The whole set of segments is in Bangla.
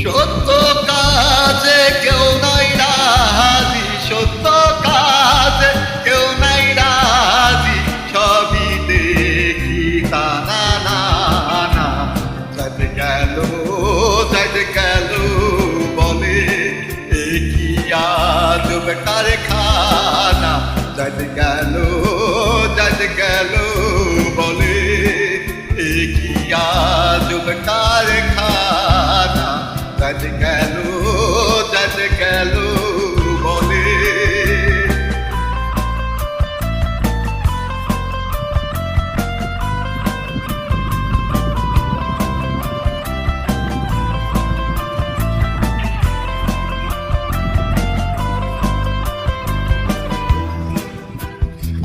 সত্য কাজে কেউ নাই রাজি, সত্য কাজে কেউ নাই রাজি, সবই দেখি তানা না না। যাতে গেল বলে এ কি আজব কারখানা। যাতে গেল বলে এ কি আজব কারখানা। যাতে গেল বলে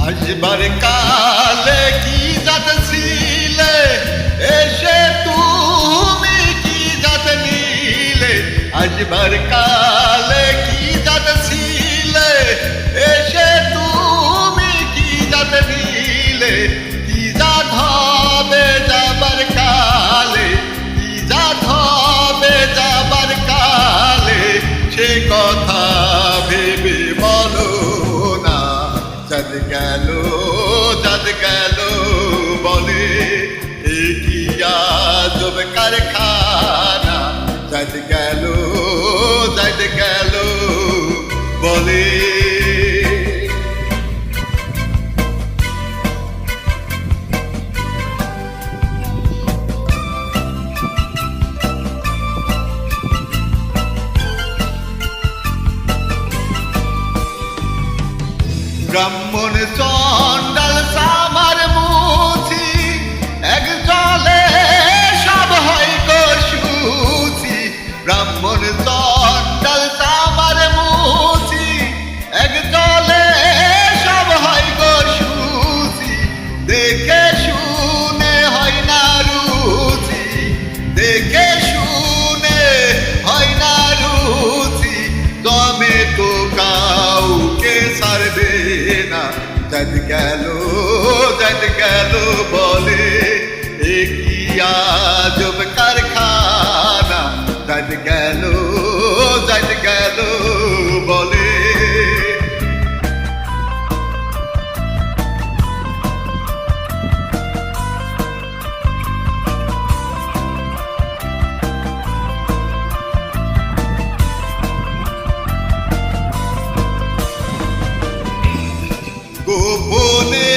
আসবার কালে কি জাত ছিলে, এসে তুমি কি জাত নিলে। আসবার কালে কি জাত ছিলে, এসে তুমি কি জাত নিলে। কি জাত হবে যাবার কালে, কি জাত হবে যাবার কালে, সে কথা ভেবে বলো না। যাতে গেল বলে এ কি আজব কারখানা। যাতে গেল বলে ব্রাহ্মণ চণ্ডাল সামার মুছি, এক জলে সব হয় কসুচি। ব্রাহ্মণ চণ্ডাল সামার মুছি, এক জলে সব হয় কসুচি। দেখে শুনে হয় না রুচি, দেখে শুনে হয় না রুচি। দমে তো কাউকে ছাড়বে না। যাতে গেল বলে এ কি আজব কারখানা। যাতে গেল বলে গোপনে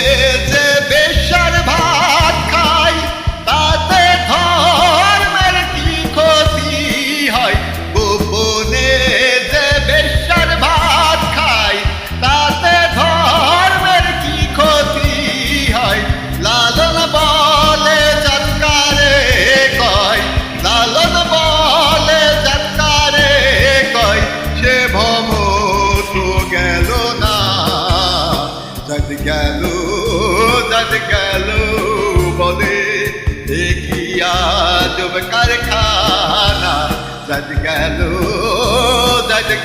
যে বেশ্যার ভাত খাই, তাতে ধর্মের কি ক্ষতি হয়। গোপনে যে বেশ্যার ভাত খাই, তাতে ধর্মের কি ক্ষতি হয়। লালন বলে জাতকারে কয়, লালন বলে জাতকারে কয়, সে ভম তো গেল না। যাতে গেল বলে এ কি আজব কারখানা। যাতে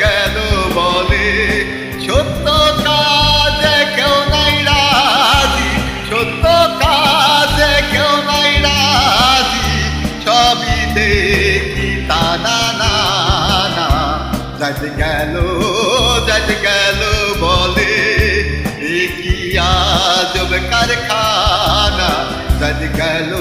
গেল বলে সত্য কাজে কেউ নাই রাজি, সত্য কাজে কেউ নাই রাজি, সবই দেখি তানা না না। যাতে গেল বলে এ কি আজব কারখানা। যাতে গেল